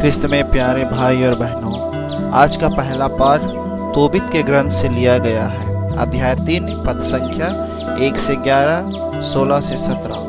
ख्रिस्त में प्यारे भाई और बहनों, आज का पहला पाठ तोबित के ग्रंथ से लिया गया है। अध्याय 3 पद संख्या 1 से 11, 16 से 17।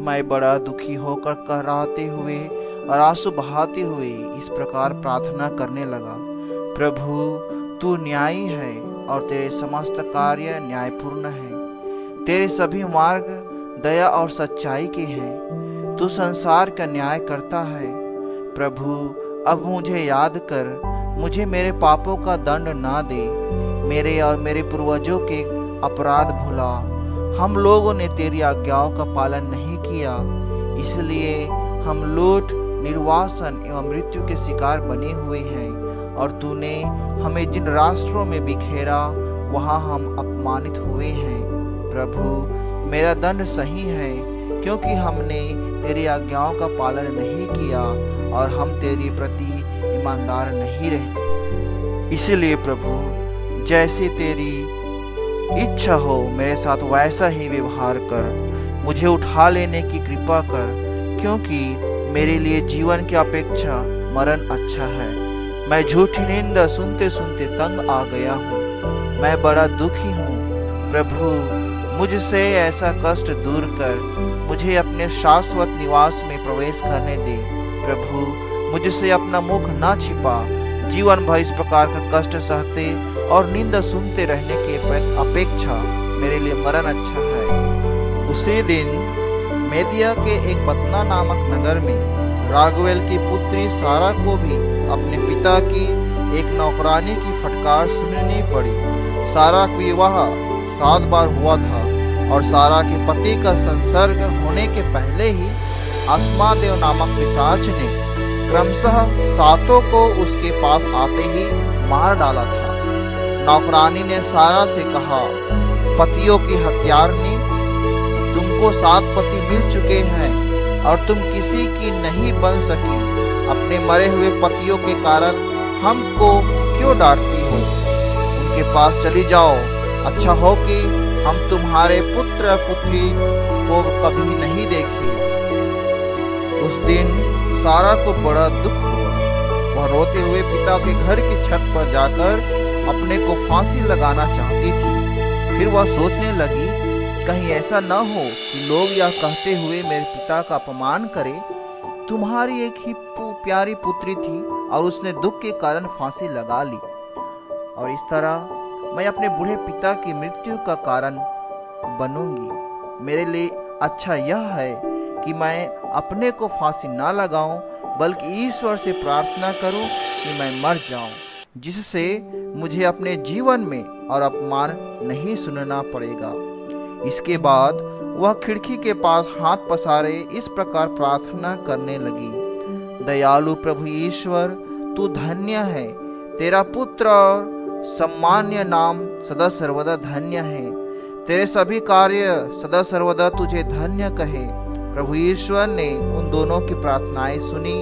मैं बड़ा दुखी होकर कहराते हुए और आंसू बहाते हुए इस प्रकार प्रार्थना करने लगा, प्रभु तू न्यायी है और तेरे समस्त कार्य न्यायपूर्ण है। तेरे सभी मार्ग दया और सच्चाई के हैं। तू संसार का न्याय करता है। प्रभु अब मुझे याद कर, मुझे मेरे पापों का दंड ना दे, मेरे और मेरे पूर्वजों के अपराध भुला। हम लोगों ने तेरी आज्ञाओं का पालन नहीं किया, इसलिए हम लूट, निर्वासन एवं मृत्यु के शिकार बने हुए हैं। और तूने हमें जिन राष्ट्रों में बिखेरा, वहां हम अपमानित हुए हैं। प्रभु मेरा दंड सही है, क्योंकि हमने तेरी आज्ञाओं का पालन नहीं किया और हम तेरे प्रति ईमानदार नहीं रहे। इसीलिए प्रभु जैसे तेरी इच्छा हो मेरे साथ वैसा ही व्यवहार कर। मुझे उठा लेने की कृपा कर, क्योंकि मेरे लिए जीवन की अपेक्षा मरण अच्छा है। मैं झूठी निंदा सुनते सुनते तंग आ गया हूँ। मैं बड़ा दुखी हूँ। प्रभु मुझसे ऐसा कष्ट दूर कर, मुझे अपने शाश्वत निवास में प्रवेश करने दे। प्रभु मुझसे अपना मुख ना छिपा। जीवन भर इस प्रकार का कष्ट सहते और निंदा सुनते रहने की अपेक्षा मेरे लिए मरण अच्छा है। उसी दिन मेदिया के एक बतना नामक नगर में रागवेल की पुत्री सारा को भी अपने पिता की एक नौकरानी की फटकार सुननी पड़ी। सारा का विवाह 7 बार हुआ था और सारा के पति का संसर्ग होने के पहले ही अस्मादेव नामक पिशाच ने क्रमशः 7 को उसके पास आते ही मार डाला था। नौकरानी ने सारा से कहा, पतियों की हत्यारनी, तुमको 7 पति मिल चुके हैं और तुम किसी की नहीं बन सकी। अपने मरे हुए पतियों के कारण हमको क्यों डांटती हो? उनके पास चली जाओ। अच्छा हो कि हम तुम्हारे पुत्र पुत्री को कभी नहीं देखे। उस दिन सारा को बड़ा दुख हुआ। वह रोते हुए पिता के घर की छत पर जाकर अपने को फांसी लगाना चाहती थी। फिर वह सोचने लगी, कहीं ऐसा न हो कि लोग यह कहते हुए मेरे पिता का अपमान करें, तुम्हारी एक ही प्यारी पुत्री थी और उसने दुख के कारण फांसी लगा ली, और इस तरह मैं अपने बूढ़े पिता की मृत्यु का कारण बनूंगी। मेरे लिए अच्छा यह है कि मैं अपने को फांसी ना लगाऊं, बल्कि ईश्वर से प्रार्थना करूं कि मैं मर जाऊं, जिससे मुझे अपने जीवन में और अपमान नहीं सुनना पड़ेगा। इसके बाद वह खिड़की के पास हाथ पसारे इस प्रकार प्रार्थना करने लगी, दयालु प्रभु ईश्वर, तू धन्य है। तेरा पुत्र और सम्मान्य नाम सदा सर्वदा धन्य है। तेरे सभी कार्य सदा सर्वदा तुझे धन्य कहे। प्रभु ईश्वर ने उन दोनों की प्रार्थनाएं सुनी।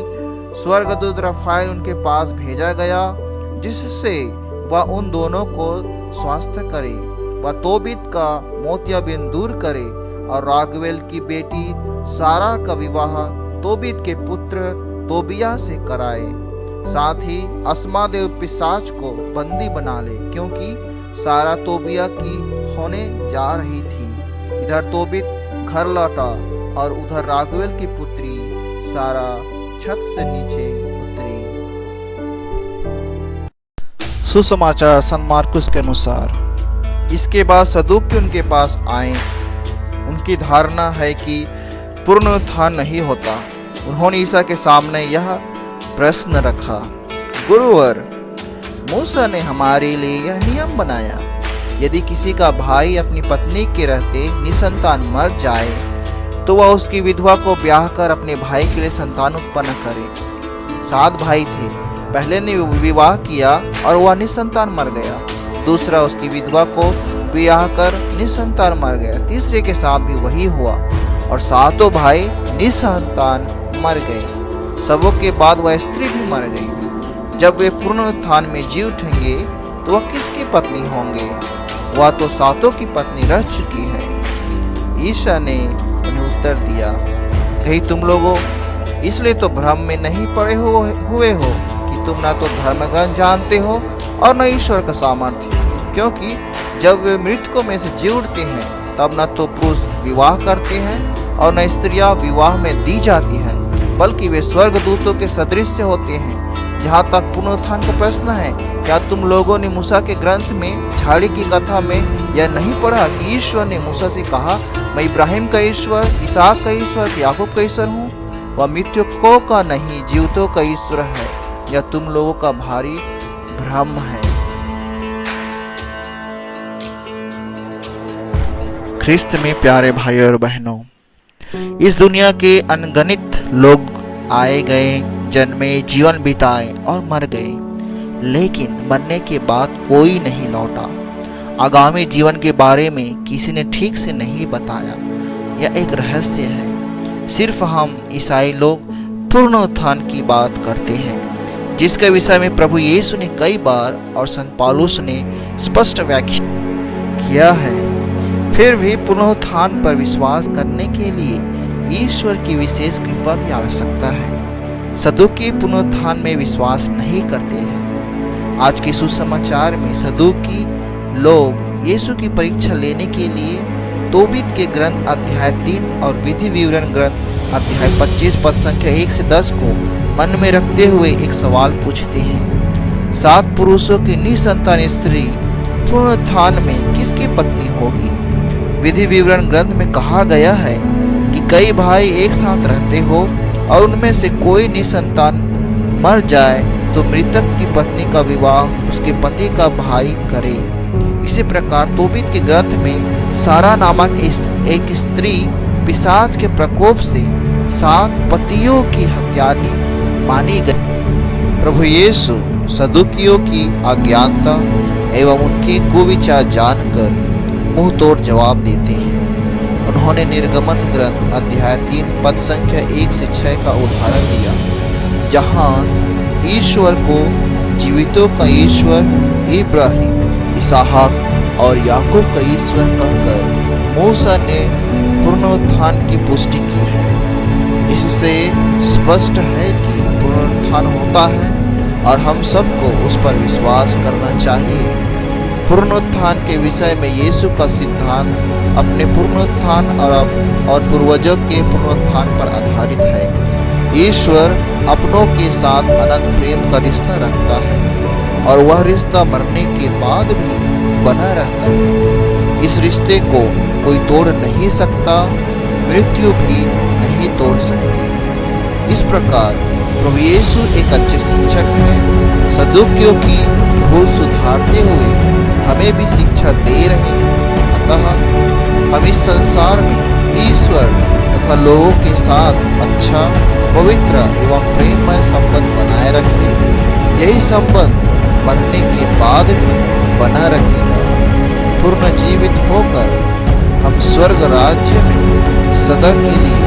स्वर्गदूत रफाएल उनके पास भेजा गया, जिससे वह उन दोनों को स्वस्थ करे, वह तोबित का मोतियाबिंद दूर करे और रागवेल की बेटी सारा का विवाह तोबित के पुत्र तोबिया से कराए। साथ ही अस्मादेव पिशाच को बंदी बना ले, क्योंकि सारा तोबिया की होने जा रही थी। इधर तोबित घर लौटा और उधर रागवेल की पुत्री सारा छत से नीचे उतरी। सुसमाचार संत मार्कुस के अनुसार इसके बाद सदूकी उनके पास आए। उनकी धारणा है कि पुनरुत्थान नहीं होता। उन्होंने ईसा के सामने यह प्रश्न रखा, गुरुवर, मूसा ने हमारे लिए यह नियम बनाया, यदि किसी का भाई अपनी पत्नी के रहते निसंतान मर जाए, तो वह उसकी विधवा को ब्याह कर अपने भाई के लिए संतान उत्पन्न करे। 7 भाई थे। पहले ने विवाह किया और वह निसंतान मर गया। दूसरा उसकी विधवा को ब्याह कर निसंतान मर गया। तीसरे के साथ भी वही हुआ और 7 भाई निसंतान मर गए। सबों के बाद वह स्त्री भी मर गई। जब वे पुनरुत्थान में जी उठेंगे तो वह किसकी पत्नी होंगे? वह तो 7 की पत्नी रह चुकी है। ईसा ने उन्हें उत्तर दिया, कहीं तुम लोगों इसलिए तो भ्रम में नहीं पड़े हुए हो कि तुम ना तो धर्मग्रंथ जानते हो और न ईश्वर का सामर्थ्य, क्योंकि जब वे मृतकों में से जी उठते हैं तब न तो पुरुष विवाह करते हैं और न स्त्रियां विवाह में दी जाती है, बल्कि वे स्वर्गदूतों के सदृश होते हैं। जहाँ तक पुनरुत्थान का प्रश्न है, क्या तुम लोगों ने मूसा के ग्रंथ में झाड़ी की कथा में यह नहीं पढ़ा कि ईश्वर ने मूसा से कहा, मैं इब्राहिम का ईश्वर, इसहाक का ईश्वर, याकूब का ईश्वर हूँ। वह मृतकों का नहीं जीवितों का ईश्वर है। यह तुम लोगों का भारी भ्रम है। ख्रिस्त में प्यारे भाई और बहनों, इस दुनिया के अनगिनत लोग आए गए, जन्मे, जीवन बिताए और मर गए, लेकिन मरने के बाद कोई नहीं लौटा। आगामी जीवन के बारे में किसी ने ठीक से नहीं बताया। यह एक रहस्य है। सिर्फ हम ईसाई लोग पुनरुत्थान की बात करते हैं, जिसके विषय में प्रभु यीशु ने कई बार और संत पौलुस ने स्पष्ट व्याख्या किया है। फिर भी पुनरुत्थान पर विश्वास करने के लिए ईश्वर की विशेष कृपा की आवश्यकता है। सदुकी पुनरुत्थान में विश्वास नहीं करते हैं। आज के सुसमाचार में सदुकी लोग यीशु की परीक्षा लेने के लिए तोबीत के ग्रंथ अध्याय 3 और विधि विवरण ग्रंथ अध्याय 25 पद संख्या 1 से 10 को मन में रखते हुए एक सवाल पूछते हैं। 7 पुरुषों की निसंतान स्त्री पुनरुत्थान में किसकी पत्नी होगी? विधि विवरण ग्रंथ में कहा गया है कि कई भाई एक साथ रहते हो और उनमें से कोई निसंतान मर जाए तो मृतक की पत्नी का विवाह उसके पति का भाई करे। इसी प्रकार तोबीत के ग्रंथ में सारा नामक एक स्त्री पिशाच के प्रकोप से 7 पतियों की हत्यारी मानी गई। प्रभु यीशु सदुकियों की अज्ञानता एवं उनके कुविचार जानकर मुंह तोड़ जवाब देते हैं। उन्होंने निर्गमन ग्रंथ अध्याय 3 पद संख्या 1 से 6 का उदाहरण दिया, जहां ईश्वर को जीवितों का ईश्वर, इब्राहिम, इसहाक और याकूब का ईश्वर कहकर मूसा ने पुनरुत्थान की पुष्टि की है। इससे स्पष्ट है कि पुनरुत्थान होता है और हम सबको उस पर विश्वास करना चाहिए। पुनरुत्थान के विषय में यीशु का सिद्धांत अपने पुनरुत्थान और पूर्वजों के पुनरुत्थान पर आधारित है। ईश्वर अपनों के साथ अनंत प्रेम का रिश्ता रखता है और वह रिश्ता मरने के बाद भी बना रहता है। इस रिश्ते को कोई तोड़ नहीं सकता, मृत्यु भी नहीं तोड़ सकती। इस प्रकार प्रभु यीशु एक अच्छे शिक्षक है। सदुकियों की भूल सुधारते हुए हमें भी शिक्षा दे रहे हैं। अतः हम इस संसार में ईश्वर तथा लोगों के साथ अच्छा, पवित्र एवं प्रेममय संबंध बनाए रखें। यही संबंध मरने के बाद भी बना रहेगा। पूर्ण जीवित होकर हम स्वर्ग राज्य में सदा के लिए